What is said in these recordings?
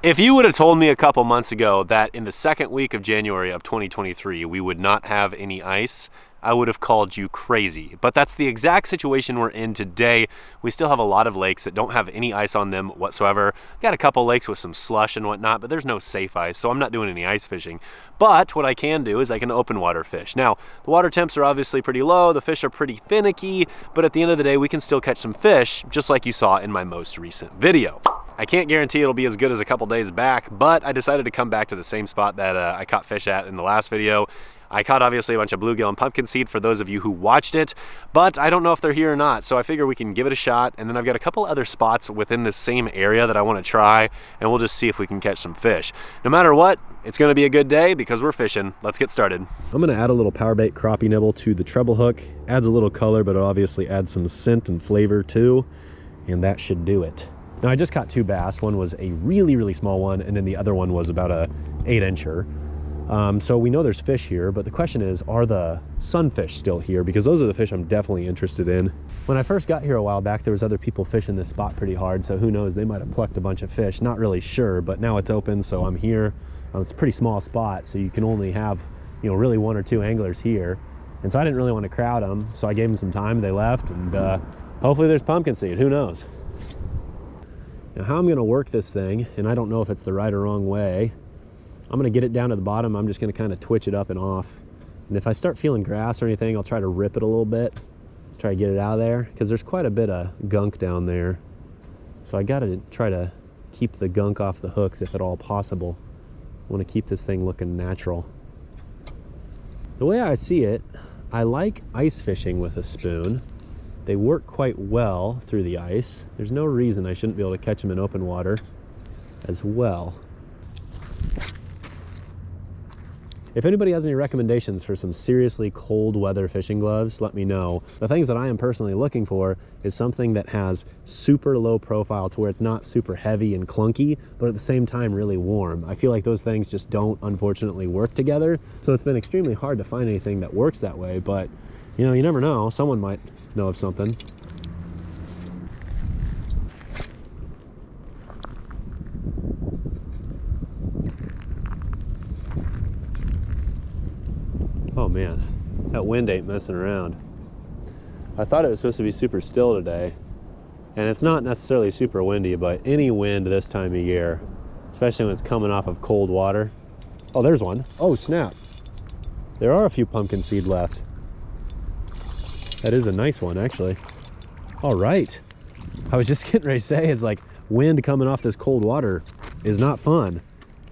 If you would have told me a couple months ago that in the second week of January of 2023 we would not have any ice, I would have called you crazy. But that's the exact situation we're in today. We still have a lot of lakes that don't have any ice on them whatsoever. Got a couple lakes with some slush and whatnot, but there's no safe ice, so I'm not doing any ice fishing. But what I can do is I can open water fish. Now, the water temps are obviously pretty low, the fish are pretty finicky, but at the end of the day, we can still catch some fish, just like you saw in my most recent video. I can't guarantee it'll be as good as a couple days back, but I decided to come back to the same spot that I caught fish at in the last video. I caught obviously a bunch of bluegill and pumpkinseed for those of you who watched it, but I don't know if they're here or not, so I figure we can give it a shot, and then I've got a couple other spots within this same area that I want to try, and we'll just see if we can catch some fish. No matter what, it's going to be a good day because we're fishing. Let's get started. I'm going to add a little power bait crappie nibble to the treble hook. Adds a little color, but it obviously adds some scent and flavor too, and that should do it. Now I just caught two bass. One was a really small one, and then the other one was about a 8-incher. So we know there's fish here, but the question is, are the sunfish still here? Because those are the fish I'm definitely interested in. When I first got here a while back, there was other people fishing this spot pretty hard, so who knows, they might have plucked a bunch of fish. Not really sure, but now it's open, so I'm here. It's a pretty small spot, so you can only have, you know, really 1 or 2 anglers here. And so I didn't really want to crowd them, so I gave them some time, they left, and hopefully there's pumpkinseed, who knows? Now how I'm gonna work this thing, and I don't know if it's the right or wrong way, I'm gonna get it down to the bottom. I'm just gonna kind of twitch it up and off. And if I start feeling grass or anything, I'll try to rip it a little bit, try to get it out of there, because there's quite a bit of gunk down there. So I gotta try to keep the gunk off the hooks if at all possible. I wanna keep this thing looking natural. The way I see it, I like ice fishing with a spoon. They work quite well through the ice. There's no reason I shouldn't be able to catch them in open water as well. If anybody has any recommendations for some seriously cold weather fishing gloves, let me know. The things that I am personally looking for is something that has super low profile to where it's not super heavy and clunky, but at the same time really warm. I feel like those things just don't, unfortunately, work together. So it's been extremely hard to find anything that works that way, but you know, you never know. Someone might know of something. Oh man, that wind ain't messing around. I thought it was supposed to be super still today, and it's not necessarily super windy, but any wind this time of year, especially when it's coming off of cold water. Oh, there's one. Oh snap. There are a few pumpkinseed left. That is a nice one, actually. All right. I was just getting ready to say, it's like wind coming off this cold water is not fun.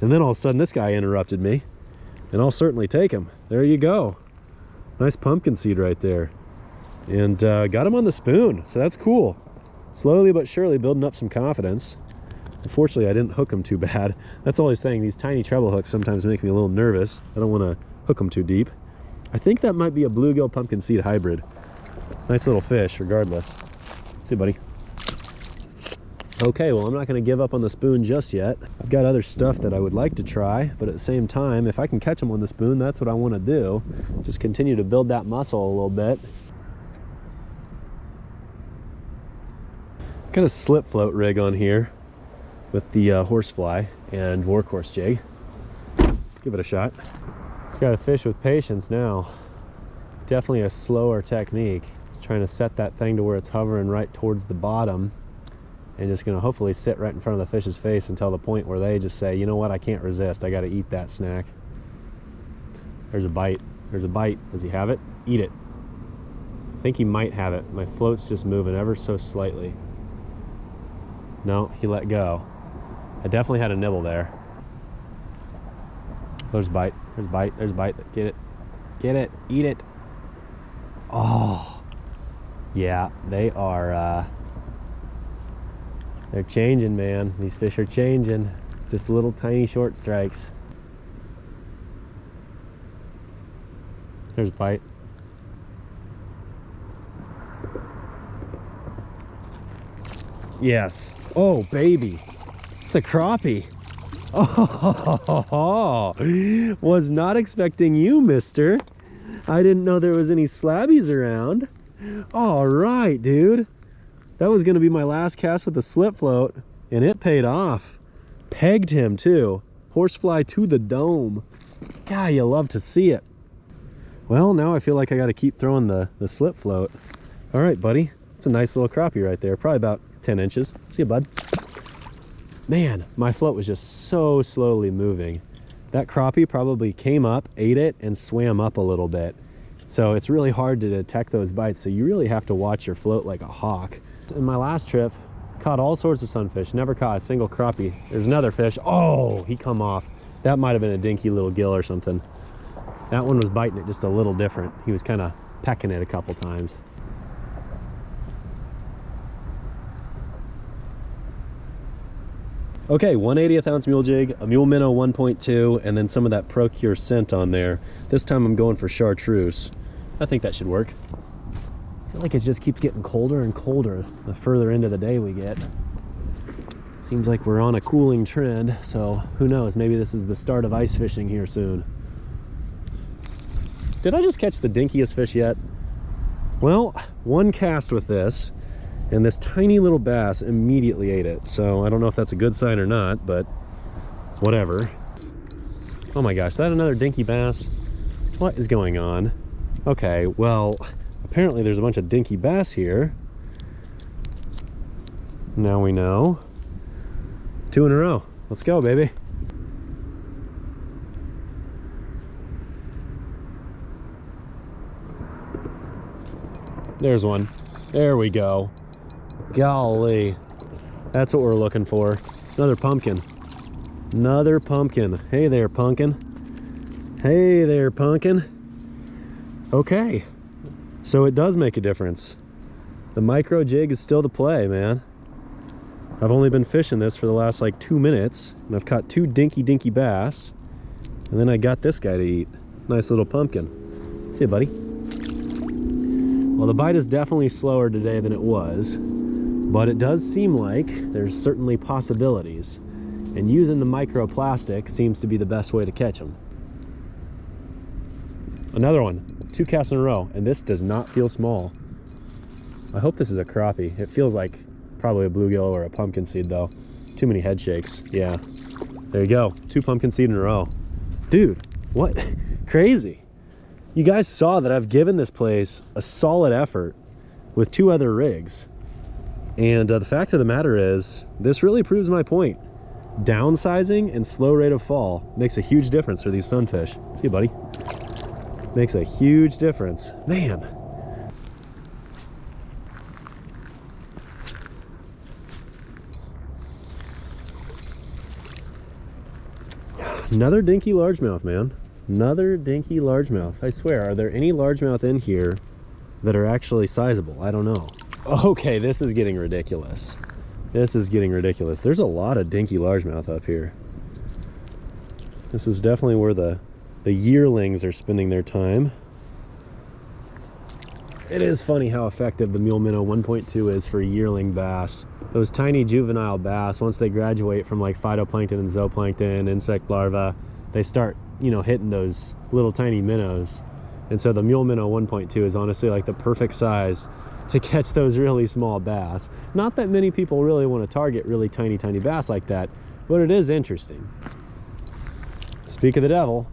And then all of a sudden this guy interrupted me, and I'll certainly take him. There you go. Nice pumpkinseed right there. And got him on the spoon, so that's cool. Slowly but surely building up some confidence. Unfortunately, I didn't hook him too bad. That's always the thing. These tiny treble hooks sometimes make me a little nervous. I don't want to hook them too deep. I think that might be a bluegill pumpkinseed hybrid. Nice little fish, regardless. See, buddy. Okay, well, I'm not going to give up on the spoon just yet. I've got other stuff that I would like to try, but at the same time, if I can catch them on the spoon, that's what I want to do. Just continue to build that muscle a little bit. Got a slip float rig on here with the horsefly and workhorse jig. Give it a shot. Just got to fish with patience now. Definitely a slower technique. Just trying to set that thing to where it's hovering right towards the bottom, and just gonna hopefully sit right in front of the fish's face until the point where they just say, you know what, I can't resist, I gotta eat that snack. There's a bite. There's a bite. Does he have it? Eat it. I think he might have it. My float's just moving ever so slightly. No, he let go. I definitely had a nibble there. There's bite. There's bite. There's bite. Get it. Get it. Eat it. Oh, yeah, they are, they're changing, man. These fish are changing. Just little tiny short strikes. There's a bite. Yes. Oh, baby. It's a crappie. Oh, was not expecting you, mister. I didn't know there was any slabbies around. All right, dude. That was going to be my last cast with the slip float, and it paid off. Pegged him too. Horsefly to the dome. God, you love to see it. Well, now I feel like I got to keep throwing the slip float. All right, buddy. It's a nice little crappie right there. Probably about 10 inches. See you, bud. Man, my float was just so slowly moving. That crappie probably came up, ate it, and swam up a little bit. So it's really hard to detect those bites. So you really have to watch your float like a hawk. In my last trip, caught all sorts of sunfish. Never caught a single crappie. There's another fish. Oh, he come off. That might have been a dinky little gill or something. That one was biting it just a little different. He was kind of pecking it a couple times. Okay, 1/80th ounce mule jig, a Mule Minnow 1.2, and then some of that Procure scent on there. This time I'm going for chartreuse. I think that should work. I feel like it just keeps getting colder and colder the further into the day we get. Seems like we're on a cooling trend, so who knows, maybe this is the start of ice fishing here soon. Did I just catch the dinkiest fish yet? Well, one cast with this, and this tiny little bass immediately ate it. So I don't know if that's a good sign or not, but whatever. Oh my gosh, is that another dinky bass? What is going on? Okay, well, apparently there's a bunch of dinky bass here. Now we know. 2 in a row. Let's go, baby. There's one. There we go. Golly, that's what we're looking for. Another pumpkin. Another pumpkin. Hey there, pumpkin. Hey there, pumpkin. Okay, so it does make a difference. The micro jig is still the play, man. I've only been fishing this for the last like 2 minutes, and I've caught 2 dinky bass, and then I got this guy to eat. Nice little pumpkin. See you, buddy. Well, the bite is definitely slower today than it was, but it does seem like there's certainly possibilities, and using the microplastic seems to be the best way to catch them. Another one, 2 casts in a row, and this does not feel small. I hope this is a crappie. It feels like probably a bluegill or a pumpkinseed though. Too many head shakes. Yeah, there you go, 2 pumpkinseed in a row. Dude, what? Crazy. You guys saw that I've given this place a solid effort with 2 other rigs. And the fact of the matter is, this really proves my point. Downsizing and slow rate of fall makes a huge difference for these sunfish. See you, buddy. Makes a huge difference. Man. Another dinky largemouth, man. Another dinky largemouth. I swear, are there any largemouth in here that are actually sizable? I don't know. Okay, this is getting ridiculous. This is getting ridiculous. There's a lot of dinky largemouth up here. This is definitely where the yearlings are spending their time. It is funny how effective the Mule Minnow 1.2 is for yearling bass. Those tiny juvenile bass, once they graduate from like phytoplankton and zooplankton, insect larvae, they start, you know, hitting those little tiny minnows. And so the Mule Minnow 1.2 is honestly like the perfect size to catch those really small bass. Not that many people really want to target really tiny bass like that, but it is interesting. Speak of the devil.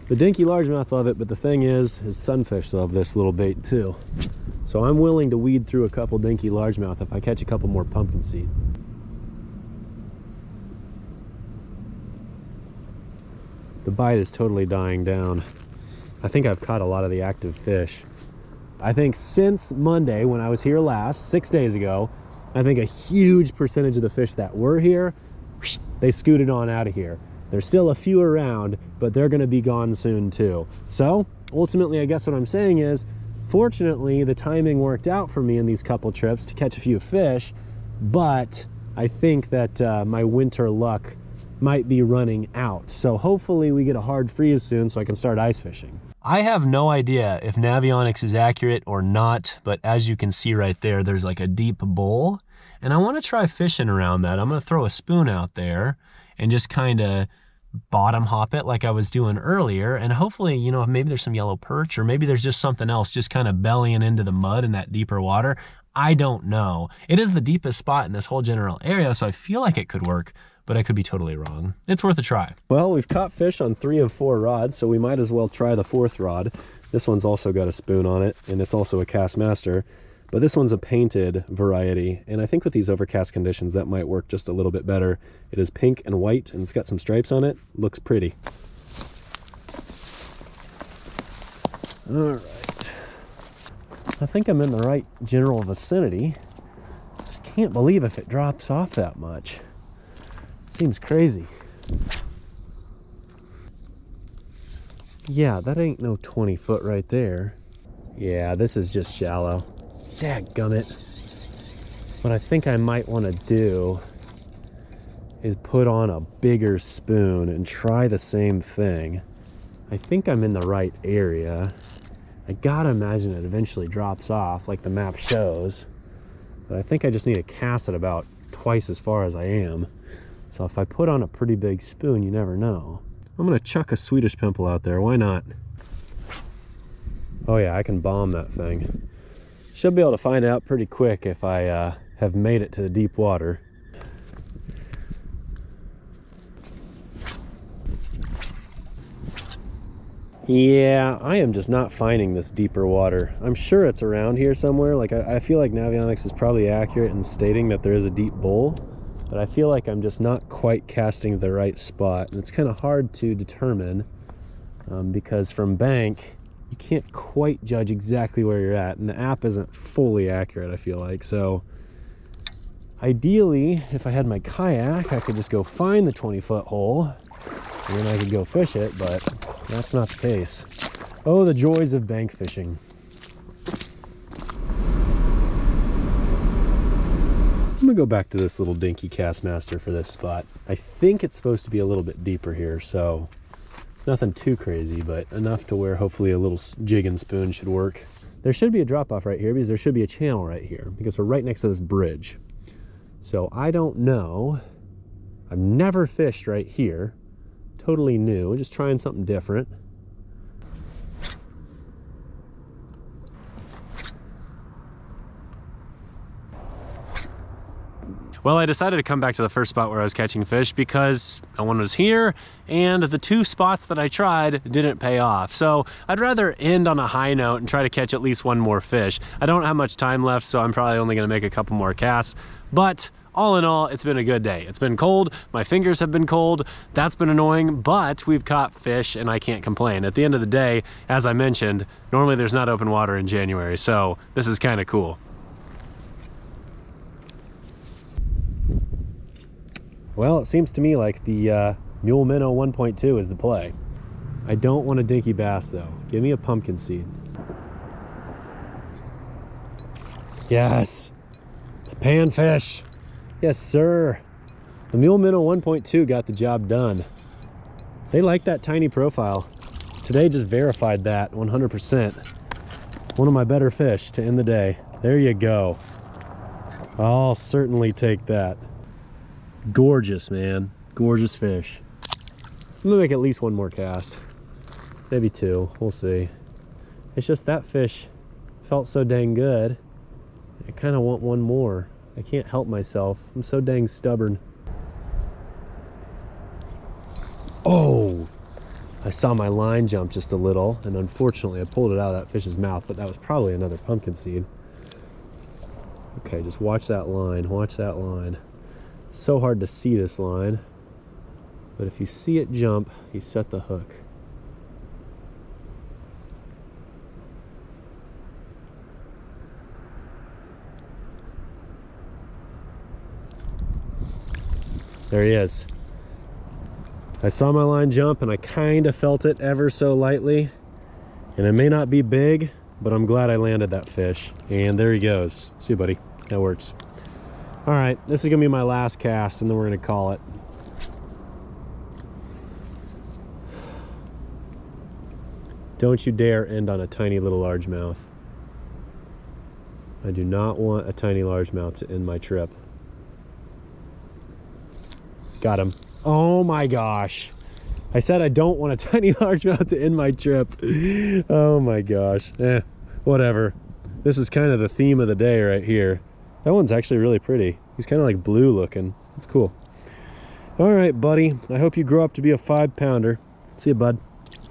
The dinky largemouth love it, but the thing is sunfish love this little bait too. So I'm willing to weed through a couple dinky largemouth if I catch a couple more pumpkinseed. The bite is totally dying down. I think I've caught a lot of the active fish. I think since Monday, when I was here last, 6 days ago, I think a huge percentage of the fish that were here, they scooted on out of here. There's still a few around, but they're gonna be gone soon too. So ultimately, I guess what I'm saying is, fortunately, the timing worked out for me in these couple trips to catch a few fish, but I think that my winter luck might be running out. So hopefully we get a hard freeze soon so I can start ice fishing. I have no idea if Navionics is accurate or not, but as you can see right there, there's like a deep bowl, and I want to try fishing around that. I'm going to throw a spoon out there and just kind of bottom hop it like I was doing earlier, and hopefully, you know, maybe there's some yellow perch, or maybe there's just something else just kind of bellying into the mud in that deeper water. I don't know. It is the deepest spot in this whole general area, so I feel like it could work, but I could be totally wrong. It's worth a try. Well, we've caught fish on 3 of 4 rods, so we might as well try the 4th rod. This one's also got a spoon on it, and it's also a Kastmaster, but this one's a painted variety, and I think with these overcast conditions that might work just a little bit better. It is pink and white, and it's got some stripes on it. Looks pretty. All right. I think I'm in the right general vicinity. Just can't believe if it drops off that much. Seems crazy. Yeah, that ain't no 20 foot right there. Yeah, this is just shallow. Dadgummit. What I think I might want to do is put on a bigger spoon and try the same thing. I think I'm in the right area. I gotta imagine it eventually drops off like the map shows, but I think I just need to cast it about twice as far as I am. So if I put on a pretty big spoon, you never know. I'm gonna chuck a Swedish pimple out there, why not? Oh yeah, I can bomb that thing. Should be able to find out pretty quick if I have made it to the deep water. Yeah, I am just not finding this deeper water. I'm sure it's around here somewhere. Like I feel like Navionics is probably accurate in stating that there is a deep bowl, but I feel like I'm just not quite casting the right spot. And it's kind of hard to determine because from bank, you can't quite judge exactly where you're at, and the app isn't fully accurate, I feel like. So ideally, if I had my kayak, I could just go find the 20-foot hole and then I could go fish it, but that's not the case. Oh, the joys of bank fishing. I'm gonna go back to this little dinky Kastmaster for this spot. I think it's supposed to be a little bit deeper here, so nothing too crazy, but enough to where hopefully a little jig and spoon should work. There should be a drop off right here because there should be a channel right here because we're right next to this bridge. So I don't know. I've never fished right here. Totally new, just trying something different. Well, I decided to come back to the first spot where I was catching fish because no one was here and the 2 spots that I tried didn't pay off. So I'd rather end on a high note and try to catch at least one more fish. I don't have much time left, so I'm probably only gonna make a couple more casts, but all in all, it's been a good day. It's been cold, my fingers have been cold, that's been annoying, but we've caught fish and I can't complain. At the end of the day, as I mentioned, normally there's not open water in January, so this is kind of cool. Well, it seems to me like the Mule Minnow 1.2 is the play. I don't want a dinky bass though. Give me a pumpkinseed. Yes, it's a panfish. Yes, sir. The Mule Minnow 1.2 got the job done. They like that tiny profile. Today just verified that 100%. One of my better fish to end the day. There you go. I'll certainly take that. Gorgeous, man. Gorgeous fish. I'm gonna make at least one more cast. Maybe 2, we'll see. It's just that fish felt so dang good. I kind of want one more. I can't help myself. I'm so dang stubborn. Oh! I saw my line jump just a little, and unfortunately I pulled it out of that fish's mouth, but that was probably another pumpkinseed. Okay, just watch that line. Watch that line. It's so hard to see this line, but if you see it jump, you set the hook. There he is. I saw my line jump and I kind of felt it ever so lightly. And it may not be big, but I'm glad I landed that fish. And there he goes. See you, buddy. That works. All right, this is gonna be my last cast and then we're gonna call it. Don't you dare end on a tiny little largemouth. I do not want a tiny largemouth to end my trip. Got him. Oh my gosh. I said I don't want a tiny largemouth to end my trip. Oh my gosh. Whatever. This is kind of the theme of the day right here. That one's actually really pretty. He's kind of like blue looking. That's cool. All right, buddy. I hope you grow up to be a 5-pounder. See you, bud.